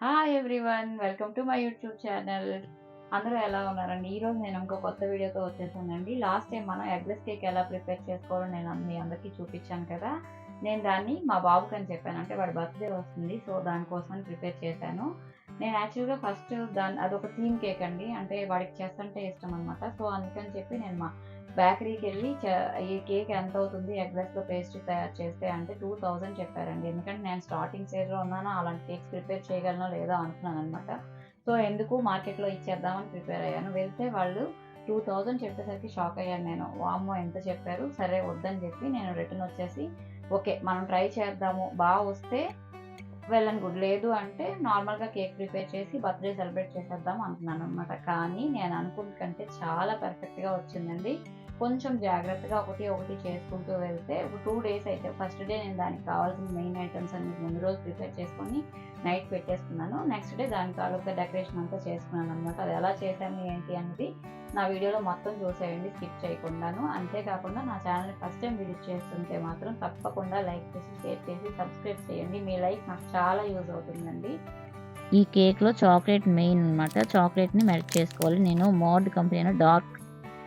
Hi everyone. Welcome to my YouTube channel. అందరూ ఎలా ఉన్నారండి? ఈరోజు నేను ఇంకో కొత్త వీడియోతో వచ్చేసానండి. లాస్ట్ టైం మనం ఎగ్లెస్ కేక్ ఎలా ప్రిపేర్ చేసుకోవాలో నేను మీ అందరికీ చూపించాను కదా! నేను దాన్ని మా బాబుకని చెప్పాను. అంటే వాడి బర్త్‌డే వస్తుంది. సో, దానికోసమని ప్రిపేర్ చేశాను. నేను యాక్చువల్‌గా ఫస్ట్ అదొక థీమ్ కేక్ అండి. అంటే వాడికి చెస్ అంటే ఇష్టం అనమాట. సో, అందుకని చెప్పి నేను మా బేకరీకెళ్ళి ఈ కేక్ ఎంతవుతుంది ఎగ్లెస్‌లో పేస్ట్రీ తయారు చేస్తే అంటే 2000 చెప్పారండి. ఎందుకంటే నేను స్టార్టింగ్ స్టేజ్‌లో ఉన్నాను. అలాంటి కేక్స్ ప్రిపేర్ చేయగలనో లేదో అనుకున్నాననమాట. సో, ఎందుకు మార్కెట్‌లో ఇచ్చేద్దామని ప్రిపేర్ అయ్యాను. వెళ్తే వాళ్ళు 2000 చెప్పేసరికి షాక్ అయ్యాను నేను. వామ్మో! ఎంత చెప్పారు. సరే వద్దని చెప్పి నేను రిటర్న్ వచ్చేసి ఓకే. మనం ట్రై చేద్దాము. వస్తే వెల్ అండ్ గుడ్. లేదు అంటే నార్మల్‌గా కేక్ ప్రిపేర్ చేసి బర్త్‌డే సెలబ్రేట్ చేసేద్దాం అనుకున్నాననమాట. కానీ నేను అనుకున్న కంటే చాలా పర్ఫెక్ట్‌గా వచ్చిందండి. కొంచెం జాగ్రత్తగా ఒకటి ఒకటి చేసుకుంటూ వెళ్తే ఒక 2 డేస్ అయితే ఫస్ట్ డే నేను దానికి కావాల్సిన మెయిన్ ఐటెమ్స్ అన్ని ముందు రోజు ప్రిపేర్ చేసుకొని నైట్ పెట్టేసుకున్నాను. నెక్స్ట్ డే దాని తాలూకా డెకరేషన్ అంతా చేసుకున్నాననమాట. అది ఎలా చేశాను ఏంటి అనేది నా వీడియోలో మొత్తం చూసేయండి స్కిప్ చేయకుండాను. అంతేకాకుండా నా ఛానల్‌ని ఫస్ట్ టైం విజిట్ చేస్తుంటే మాత్రం తప్పకుండా లైక్ చేసి, షేర్ చేసి, సబ్స్క్రైబ్ చేయండి. మీ లైక్ నాకు చాలా యూజ్ అవుతుందండి. ఈ కేక్‌లో చాక్లేట్ మెయిన్ అనమాట. చాక్లేట్‌ని మెల్ట్ చేసుకోవాలి. నేను మోర్డ్ కంపెనీ అయిన డార్క్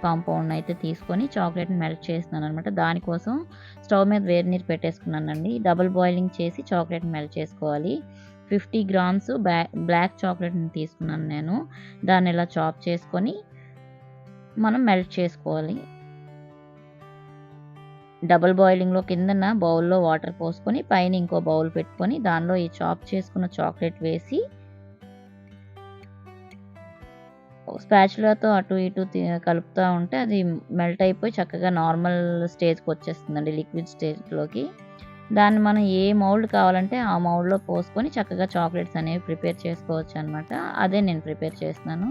కాంపౌండ్ అయితే తీసుకొని చాక్లేట్‌ని మెల్ట్ చేస్తున్నాననమాట. దానికోసం స్టవ్ మీద వేడి నీరు పెట్టేసుకున్నానండి. డబుల్ బాయిలింగ్ చేసి చాక్లేట్‌ని మెల్ట్ చేసుకోవాలి. 50 గ్రామ్స్ బ్లాక్ చాక్లేట్‌ని తీసుకున్నాను నేను. దాన్ని ఇలా చాప్ చేసుకొని మనం మెల్ట్ చేసుకోవాలి. డబుల్ బాయిలింగ్‌లో కిందన బౌల్‌లో వాటర్ పోసుకొని పైన ఇంకో బౌల్ పెట్టుకొని దానిలో ఈ చాప్ చేసుకున్న చాక్లేట్ వేసి స్పాచులాతో అటు ఇటు కలుపుతా ఉంటే అది మెల్ట్ అయిపోయి చక్కగా నార్మల్ స్టేజ్‌కి వచ్చేస్తుందండి. లిక్విడ్ స్టేజ్‌లోకి. దాన్ని మనం ఏ మౌల్డ్ కావాలంటే ఆ మౌల్డ్‌లో పోసుకొని చక్కగా చాక్లెట్స్ అనేవి ప్రిపేర్ చేసుకోవచ్చనమాట. అదే నేను ప్రిపేర్ చేస్తున్నాను.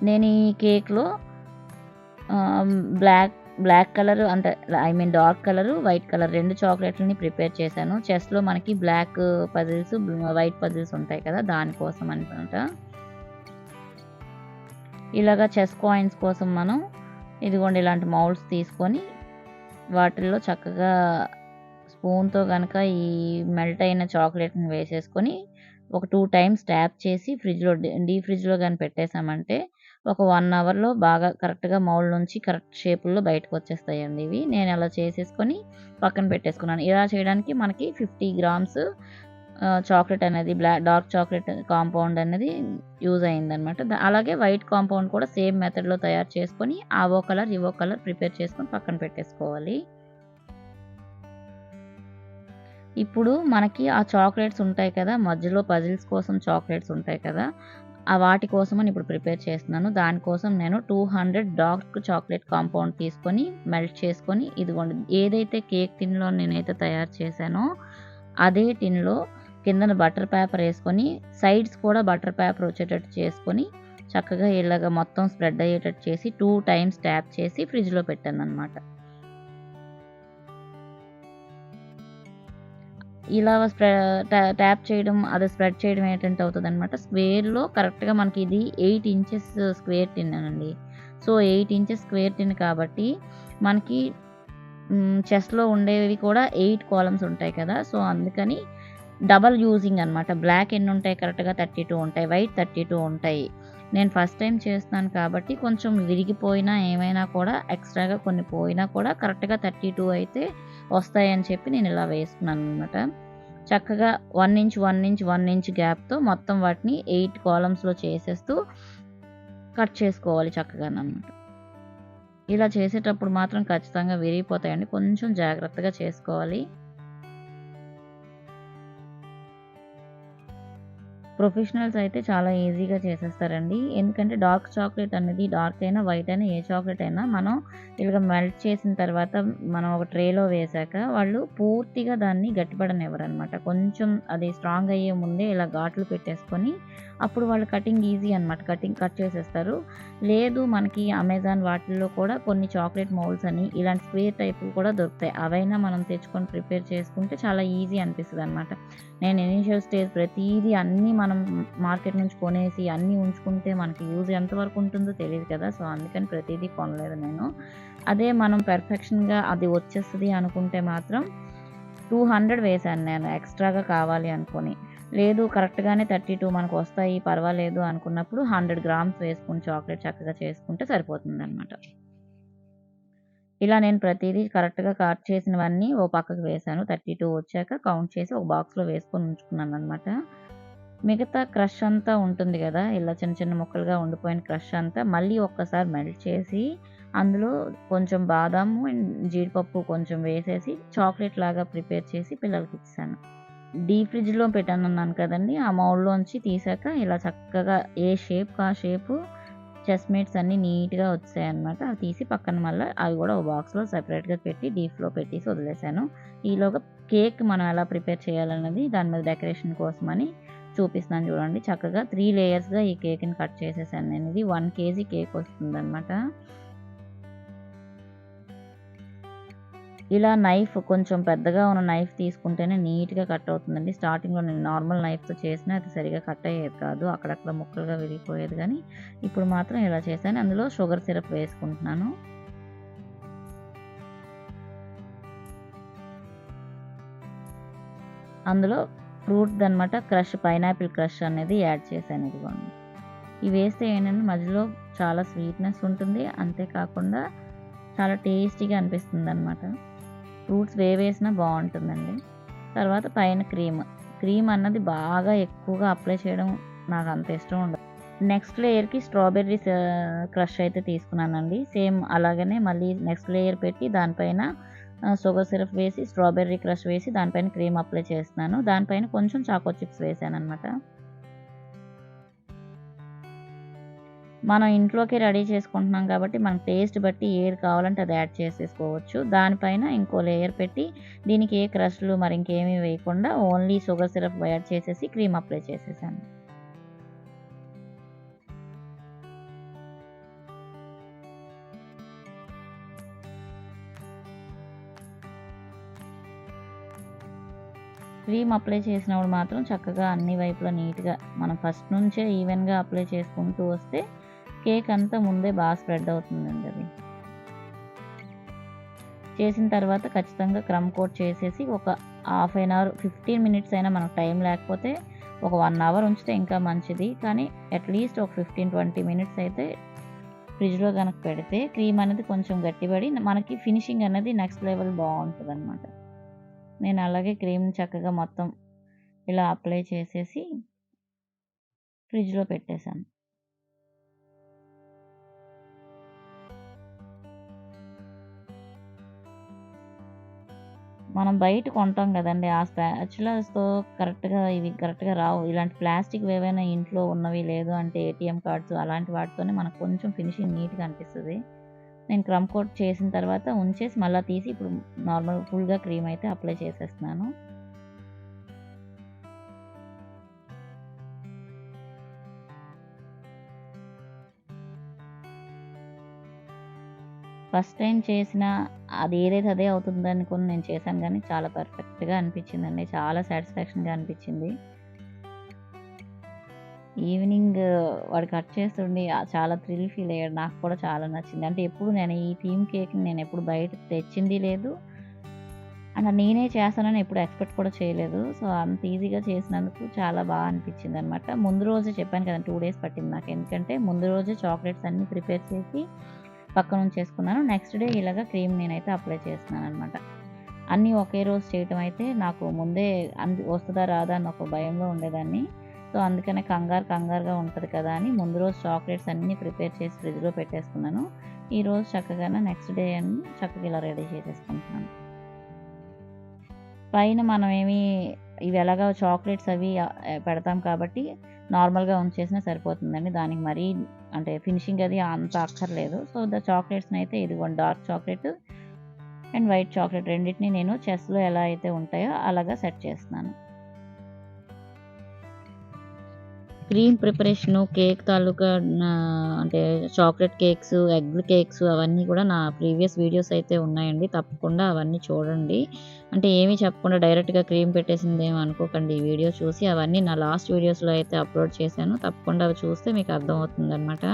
నేను ఈ కేక్‌లో బ్లాక్ బ్లాక్ కలర్ అంటే డార్క్ కలర్, వైట్ కలర్ 2 చాక్లెట్‌లని ప్రిపేర్ చేశాను. చెస్‌లో మనకి బ్లాక్ పజిల్స్, వైట్ పజిల్స్ ఉంటాయి కదా! దానికోసం అనమాట. ఇలాగ చెస్ కాయిన్స్ కోసం మనం ఇదిగోండి ఇలాంటి మౌల్డ్స్ తీసుకొని వాటిల్లో చక్కగా స్పూన్‌తో గనక ఈ మెల్ట్ అయిన చాక్లెట్‌ని వేసేసుకొని ఒక 2 టైమ్స్ ట్యాప్ చేసి డీప్ ఫ్రిడ్జ్‌లో గాని పెట్టేసామంటే ఒక 1 అవర్‌లో బాగా కరెక్ట్‌గా మౌల్డ్ నుంచి కరెక్ట్ షేపుల్లో బయటకొచ్చేస్తాయండి ఇవి. నేను అలా చేసేసుకొని పక్కన పెట్టేసుకున్నాను. ఇలా చేయడానికి మనకి 50 గ్రామ్స్ చాక్లేట్ అనేది డార్క్ చాక్లేట్ కాంపౌండ్ అనేది యూజ్ అయిందనమాట. అలాగే వైట్ కాంపౌండ్ కూడా సేమ్ మెథడ్‌లో తయారు చేసుకొని అవో కలర్, ఇవో కలర్ ప్రిపేర్ చేసుకొని పక్కన పెట్టేసుకోవాలి. ఇప్పుడు మనకి ఆ చాక్లెట్స్ ఉంటాయి కదా! మధ్యలో పజిల్స్ కోసం చాక్లెట్స్ ఉంటాయి కదా! వాటి కోసమని ఇప్పుడు ప్రిపేర్ చేస్తున్నాను. దానికోసం నేను 200 డార్క్ చాక్లేట్ కాంపౌండ్ తీసుకొని మెల్ట్ చేసుకొని ఇదిగోండి ఏదైతే కేక్ టిన్‌లో నేనైతే తయారు చేశానో అదే టిన్‌లో కిందన బటర్ పేపర్ ఏసుకొని సైడ్స్ కూడా బటర్ పేపర్ వచ్చేటట్టు చేసుకొని చక్కగా ఇలాగ మొత్తం స్ప్రెడ్ అయ్యేటట్టు చేసి 2 టైమ్స్ ట్యాప్ చేసి ఫ్రిడ్జ్‌లో పెట్టాననమాట. ఇలా ట్యాప్ చేయడం, అది స్ప్రెడ్ చేయడం ఏంటంటే అవుతదనమాట. స్క్వేర్‌లో కరెక్ట్‌గా మనకి ఇది 8 ఇంచెస్ స్క్వేర్ టిన్నేనండి. సో, 8 ఇంచెస్ స్క్వేర్ టిన్ కాబట్టి మనకి చెస్‌లో ఉండేవి కూడా 8 కాలమ్స్ ఉంటాయి కదా! సో, అందుకని డబల్ యూజింగ్ అనమాట. బ్లాక్ ఎన్నుంటాయి కరెక్ట్‌గా 32 ఉంటాయి. వైట్ 32 ఉంటాయి. నేను ఫస్ట్ టైమ్ చేస్తున్నాను కాబట్టి కొంచెం విరిగిపోయినా ఏమైనా కూడా ఎక్స్‌ట్రాగా కొన్ని పోయినా కూడా కరెక్ట్‌గా 32 అయితే వస్తాయని చెప్పి నేను ఇలా వేసుకున్నాననమాట. చక్కగా 1 ఇంచ్, 1 ఇంచ్, 1 ఇంచ్ గ్యాప్‌తో మొత్తం వాటిని 8 కాలమ్స్‌లో చేసేస్తూ కట్ చేసుకోవాలి చక్కగాననమాట. ఇలా చేసేటప్పుడు మాత్రం ఖచ్చితంగా విరిగిపోతాయండి. కొంచెం జాగ్రత్తగా చేసుకోవాలి. ప్రొఫెషనల్స్ అయితే చాలా ఈజీగా చేసేస్తారండి. ఎందుకంటే డార్క్ చాక్లేట్ అనేది డార్క్ అయినా, వైట్ అయినా ఏ చాక్లేట్ అయినా మనం ఇలాగ మెల్ట్ చేసిన తర్వాత మనం ఒక ట్రేలో వేశాక వాళ్ళు పూర్తిగా దాన్ని గట్టిపడనివ్వరనమాట. కొంచెం అది స్ట్రాంగ్ అయ్యే ముందే ఇలా ఘాట్లు పెట్టేసుకొని అప్పుడు వాళ్ళు కటింగ్ ఈజీ అనమాట. కట్ చేసేస్తారు. లేదు మనకి అమెజాన్ వాటిల్లో కూడా కొన్ని చాక్లేట్ మౌల్డ్స్ అని ఇలాంటి స్క్వేర్ టైప్‌వి కూడా దొరుకుతాయి. అవైనా మనం తెచ్చుకొని ప్రిపేర్ చేసుకుంటే చాలా ఈజీ అనిపిస్తదనమాట. నేను ఇనీషియల్ స్టేజ్ ప్రతీదీ అన్నీ మనం మార్కెట్ నుంచి కొనేసి అన్నీ ఉంచుకుంటే మనకి యూజ్ ఎంతవరకు ఉంటుందో తెలీదు కదా! సో, అందుకని ప్రతీదీ కొనలేదు నేను. అదే మనం పెర్ఫెక్షన్‌గా అది వచ్చేస్తది అనుకుంటే మాత్రం 200 వేశాను నేను ఎక్స్ట్రాగా కావాలి అనుకొని. లేదు కరెక్ట్‌గానే 32 మనకు వస్తాయి పర్వాలేదు అనుకున్నప్పుడు 100 గ్రామ్స్ వేసుకొని చాక్లేట్ చక్కగా చేసుకుంటే సరిపోతుందనమాట. ఇలా నేను ప్రతీదీ కరెక్ట్‌గా కట్ చేసినవన్నీ ఓ పక్కకు వేశాను. 32 వచ్చాక కౌంట్ చేసి ఒక బాక్స్‌లో వేసుకొని ఉంచుకున్నాననమాట. మిగతా క్రష్ అంతా ఉంటుంది గదా! ఇలా చిన్న చిన్న ముక్కలుగా ఉండిపోయిన క్రష్ అంతా మళ్ళీ ఒక్కసారి మెల్ట్ చేసి అందులో కొంచెం బాదాము అండ్ జీడిపప్పు కొంచెం వేసేసి చాక్లేట్ లాగా ప్రిపేర్ చేసి పిల్లలకిచ్చేసాను. డీప్ ఫ్రిడ్జ్‌లో పెట్టానన్నాను కదండీ! ఆ మౌల్డ్‌లోంచి తీసాక ఇలా చక్కగా ఏ షేప్‌కి ఆ షేపు చెస్ట్‌మేట్స్ అన్నీ నీట్‌గా వచ్చాయన్నమాట. అవి తీసి పక్కన మళ్ళా అవి గూడా ఒక బాక్స్‌లో సెపరేట్‌గా పెట్టి డీప్‌లో పెట్టేసి వదిలేసాను. ఈలోగా కేక్ మనం ఎలా ప్రిపేర్ చేయాలన్నది దాని మీద డెకరేషన్ కోసమని చూపిస్తున్నాను చూడండి. చక్కగా 3 లేయర్స్‌గా ఈ కేక్‌ని కట్ చేసేసాను నేను. ఇది 1 కేజీ కేక్ వస్తుందన్నమాట. ఇలా నైఫ్ కొంచెం పెద్దగా ఉన్న నైఫ్ తీసుకుంటేనే నీట్‌గా కట్ అవుతుందండి. స్టార్టింగ్‌లో నేను నార్మల్ నైఫ్‌తో చేసినా అది సరిగ్గా కట్ అయ్యేది కాదు. అక్కడక్కడ ముక్కలుగా విరిగిపోయేది గానీ, ఇప్పుడు మాత్రం ఇలా చేశాను. అందులో షుగర్ సిరప్ వేసుకుంటున్నాను. అందులో ఫ్రూట్‌దనమాట క్రష్ పైనాపిల్ క్రష్ అనేది యాడ్ చేశాను ఇదిగోండి. ఇవి వేస్తే ఏంటంటే మధ్యలో చాలా స్వీట్‌నెస్ ఉంటుంది. అంతేకాకుండా చాలా టేస్టీగా అనిపిస్తుందనమాట. ఫ్రూట్స్ వేసినా బావుంటుందండి. తర్వాత పైన క్రీమ్ అన్నది బాగా ఎక్కువగా అప్లై చేయడం నాకు అంత ఇష్టం ఉండదు. నెక్స్ట్ లేయర్‌కి స్ట్రాబెర్రీస్ క్రష్ అయితే తీసుకున్నానండి. సేమ్ అలాగనే మళ్ళీ నెక్స్ట్ లేయర్ పెట్టి దానిపైన షుగర్ సిరప్ వేసి, స్ట్రాబెర్రీ క్రష్ వేసి దానిపైన క్రీమ్ అప్లై చేస్తున్నాను. దానిపైన కొంచెం చాకో చిప్స్ వేసాననమాట. మనం ఇంట్లోకే రెడీ చేసుకుంటున్నాం కాబట్టి మనకు టేస్ట్ బట్టి ఏది కావాలంటే అది యాడ్ చేసేసుకోవచ్చు. దానిపైన ఇంకో లేయర్ పెట్టి దీనికి ఏ క్రష్‌లు మరి ఇంకేమీ వేయకుండా ఓన్లీ షుగర్ సిరప్ యాడ్ చేసేసి క్రీమ్ అప్లై చేసేసాను. క్రీమ్ అప్లై చేసినప్పుడు మాత్రం చక్కగా అన్ని వైపులా నీట్‌గా మనం ఫస్ట్ నుంచే ఈవెన్‌గా అప్లై చేసుకుంటూ వస్తే కేక్ అంతా ముందే బాగా స్ప్రెడ్ అవుతుందండి అది. చేసిన తర్వాత ఖచ్చితంగా క్రమ్ కోట్ చేసేసి ఒక హాఫ్ ఎన్ అవర్ 15 మినిట్స్ అయినా మనకు టైం లేకపోతే ఒక 1 అవర్ ఉంచితే ఇంకా మంచిది. కానీ అట్‌లీస్ట్ ఒక 15-20 మినిట్స్ అయితే ఫ్రిడ్జ్‌లో గనక పెడితే క్రీమ్ అనేది కొంచెం గట్టిపడి మనకి ఫినిషింగ్ అనేది నెక్స్ట్ లెవెల్ బావుంటదనమాట. నేను అలాగే క్రీమ్‌ని చక్కగా మొత్తం ఇలా అప్లై చేసేసి ఫ్రిడ్జ్‌లో పెట్టేసాను. మనం బయట కొంటాం గదండీ! ఆ స్పాచులాస్‌తో కరెక్ట్‌గా రావు. ఇలాంటి ప్లాస్టిక్‌వి ఏవైనా ఇంట్లో ఉన్నవి లేదు అంటే ఏటీఎం కార్డ్స్ అలాంటి వాటితోనే మనకు కొంచెం ఫినిషింగ్ నీట్‌గా అనిపిస్తది. నేను క్రమ్ కోట్ చేసిన తర్వాత ఉంచేసి మళ్ళా తీసి ఇప్పుడు నార్మల్ ఫుల్‌గా క్రీమ్ అయితే అప్లై చేసేస్తున్నాను. ఫస్ట్ టైమ్ చేసినా అది ఏదైతే అదే అవుతుందనుకోని నేను చేశాను గానీ చాలా పర్ఫెక్ట్‌గా అనిపించిందండి. చాలా సాటిస్ఫాక్షన్‌గా అనిపించింది. ఈవినింగ్ వాడు కట్ చేస్తుండి చాలా థ్రిల్ ఫీల్ అయ్యాడు. నాకు కూడా చాలా నచ్చింది. అంటే ఎప్పుడు నేను ఈ థీమ్ కేక్‌ని నేనెప్పుడు బయట తెచ్చింది లేదు. అండ్ నేనే చేస్తానని ఎప్పుడు ఎక్స్‌పెక్ట్ కూడా చేయలేదు. సో, అంత ఈజీగా చేసినందుకు చాలా అనిపించిందనమాట. ముందు రోజే చెప్పాను కదండీ 2 డేస్ పట్టింది నాకు. ఎందుకంటే ముందు రోజే చాక్లెట్స్ అన్నీ ప్రిపేర్ చేసి పక్కన ఉంచేసుకున్నాను. నెక్స్ట్ డే ఇలాగ క్రీమ్ నేనైతే అప్లై చేస్తున్నాననమాట. అన్నీ ఒకే రోజు చేయటం అయితే నాకు ముందే వస్తదా రాదా అని ఒక భయంలో ఉండేదాన్ని. సో, అందుకనే కంగారుగా ఉంటది కదా అని ముందు రోజు చాక్లెట్స్ అన్నీ ప్రిపేర్ చేసి ఫ్రిడ్జ్‌లో పెట్టేసుకున్నాను. ఈరోజు చక్కగానే నెక్స్ట్ డే చక్కగా ఇలా రెడీ చేసేసుకుంటున్నాను. పైన మనమేమి ఇవి ఎలాగో చాక్లెట్స్ అవి పెడతాం కాబట్టి నార్మల్‌గా ఉంచేసినా సరిపోతుందండి. దానికి మరీ అంటే ఫినిషింగ్ అది అంత అక్కర్లేదు. సో, చాక్లెట్స్‌నైతే ఇదిగోండి dark chocolate and white chocolate రెండిటిని నేను చెస్‌లో ఎలా అయితే ఉంటాయో అలాగా సెట్ చేస్తున్నాను. క్రీమ్ ప్రిపరేషను, కేక్ తాలూకా అంటే చాక్లెట్ కేక్స్, ఎగ్ కేక్స్ అవన్నీ కూడా నా ప్రీవియస్ వీడియోస్ అయితే ఉన్నాయండి. తప్పకుండా అవన్నీ చూడండి. అంటే ఏమీ చెప్పకుండా డైరెక్ట్‌గా క్రీమ్ పెట్టేసిందేమో అనుకోకండి ఈ వీడియో చూసి. అవన్నీ నా లాస్ట్ వీడియోస్‌లో అయితే అప్లోడ్ చేశాను. తప్పకుండా అవి చూస్తే మీకు అర్థమవుతుందనమాట.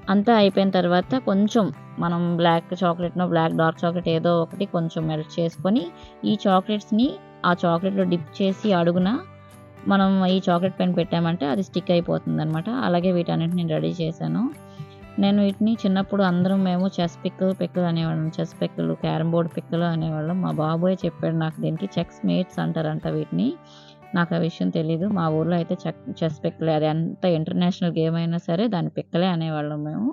అంతా అయిపోయిన తర్వాత కొంచెం మనం బ్లాక్ చాక్లెట్‌నో, డార్క్ చాక్లెట్ ఏదో ఒకటి కొంచెం మెల్ట్ చేసుకొని, ఈ చాక్లెట్స్‌ని ఆ చాక్లెట్‌లో డిప్ చేసి అడుగున మనం ఈ చాక్లెట్ పెన్ పెట్టామంటే అది స్టిక్ అయిపోతుందనమాట. అలాగే వీటన్నిటిని నేను రెడీ చేశాను. నేను వీటిని చిన్నప్పుడు అందరం మేము చెస్ పిక్కలు అనేవాళ్ళం. చెస్ పిక్కలు, క్యారమ్ బోర్డ్ పిక్కలు అనేవాళ్ళం. మా బాబోయ్ చెప్పాడు నాకు దీనికి చెక్స్ మేట్స్ అంటారంట వీటిని. నాకు ఆ విషయం తెలీదు. మా ఊర్లో అయితే చెస్ పిక్కలే. అది ఎంత ఇంటర్నేషనల్ గేమ్ అయినా సరే దాన్ని పిక్కలే అనేవాళ్ళం మేము.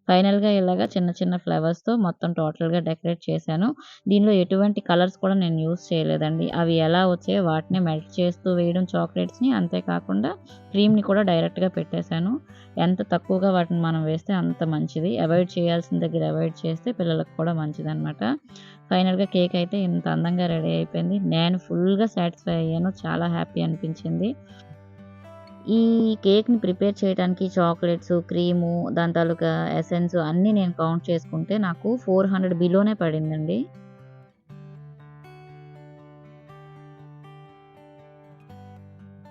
ఫైనల్‌గా ఇలాగా చిన్న చిన్న ఫ్లవర్స్‌తో మొత్తం టోటల్‌గా డెకరేట్ చేశాను. దీనిలో ఎటువంటి కలర్స్ కూడా నేను యూజ్ చేయలేదండి. అవి ఎలా వచ్చాయో వాటినే మెల్ట్ చేస్తూ వేయడం చాక్లెట్స్‌ని. అంతే కాకుండా క్రీమ్‌ని కూడా డైరెక్ట్‌గా పెట్టేశాను. ఎంత తక్కువగా వాటిని మనం వేస్తే అంత మంచిది. అవాయిడ్ చేయాల్సిన దగ్గర అవాయిడ్ చేస్తే పిల్లలకు కూడా మంచిదనమాట. ఫైనల్‌గా కేక్ అయితే ఇంత అందంగా రెడీ అయిపోయింది. నేను ఫుల్‌గా సాటిస్ఫై అయ్యాను. చాలా హ్యాపీ అనిపించింది. ఈ కేక్‌ని ప్రిపేర్ చేయడానికి చాక్లెట్స్, క్రీము, దాని తాలూకా ఎసెన్స్ అన్నీ నేను కౌంట్ చేసుకుంటే నాకు 400 బిలోనే పడిందండి.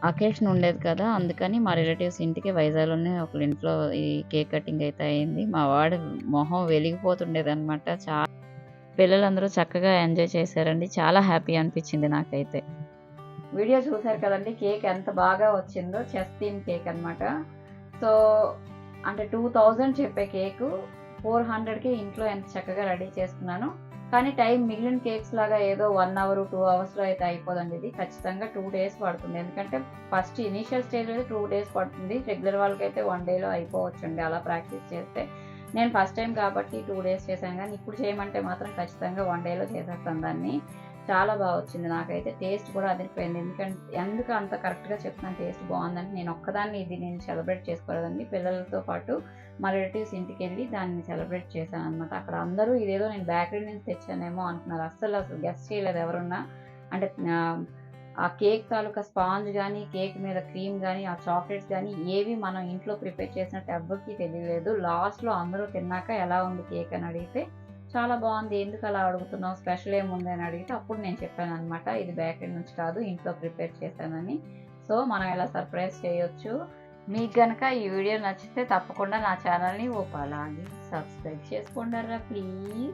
అకేషన్ ఉండేది కదా! అందుకని మా రిలేటివ్స్ ఇంటికి వైజాగ్‌లోనే ఒకళ్ళ ఇంట్లో ఈ కేక్ కటింగ్ అయితే అయింది. మా వాడి మొహం వెలిగిపోతుండేదనమాట. పిల్లలందరూ చక్కగా ఎంజాయ్ చేశారండి. చాలా హ్యాపీ అనిపించింది నాకైతే. వీడియో చూసారు కదండీ! కేక్ ఎంత బాగా వచ్చిందో. చెస్ థీమ్ కేక్ అనమాట. సో, అంటే 2000 చెప్పే కేకు 400కే ఇంట్లో ఎంత చక్కగా రెడీ చేసుకున్నాను. కానీ టైం మిగిలిన కేక్స్ లాగా ఏదో 1 అవర్, 2 అవర్స్‌లో అయితే అయిపోదండి ఇది. ఖచ్చితంగా 2 డేస్ పడుతుంది. ఎందుకంటే ఫస్ట్ ఇనీషియల్ స్టేజ్‌లో 2 డేస్ పడుతుంది. రెగ్యులర్ వాళ్ళకైతే 1 డేలో అయిపోవచ్చండి అలా ప్రాక్టీస్ చేస్తే. నేను ఫస్ట్ టైం కాబట్టి 2 డేస్ చేశాను గానీ, ఇప్పుడు చేయమంటే మాత్రం ఖచ్చితంగా 1 డేలో చేసేస్తాను దాన్ని. చాలా బా వచ్చింది. నాకైతే టేస్ట్ కూడా అదిరిపోయింది. ఎందుకు అంత కరెక్ట్‌గా చెప్తున్నాను టేస్ట్ బావుందంటే, నేను ఒక్కదాన్ని ఇది నేను సెలబ్రేట్ చేసుకోలేదండి. పిల్లలతో పాటు మా రిలేటివ్స్ ఇంటికెళ్ళి దాన్ని సెలబ్రేట్ చేశాననమాట. అక్కడ అందరూ ఇదేదో నేను బేకరీ నుంచి తెచ్చానేమో అనుకున్నారు. అసలు గెస్ చేయలేదు ఎవరున్నా. అంటే ఆ కేక్ తాలూకా స్పాంజ్ గానీ, కేక్ మీద క్రీమ్ గానీ, ఆ చాక్లెట్స్ గానీ ఏవి మనం ఇంట్లో ప్రిపేర్ చేసినట్టు ఎవ్వరికీ తెలియలేదు. లాస్ట్‌లో అందరూ తిన్నాక ఎలా ఉంది కేక్ అని అడిగితే, చాలా బావుంది. ఎందుకు అలా అడుగుతున్నావు? స్పెషల్ ఏముంది అని అడిగితే అప్పుడు నేను చెప్పాననమాట. ఇది బేకరీ నుంచి కాదు ఇంట్లో ప్రిపేర్ చేశానని. సో, మనం ఇలా సర్ప్రైజ్ చేయొచ్చు. మీకు గనక ఈ వీడియో నచ్చితే తప్పకుండా నా ఛానల్‌ని అలాగే సబ్స్క్రైబ్ చేసుకోండర్రా ప్లీజ్.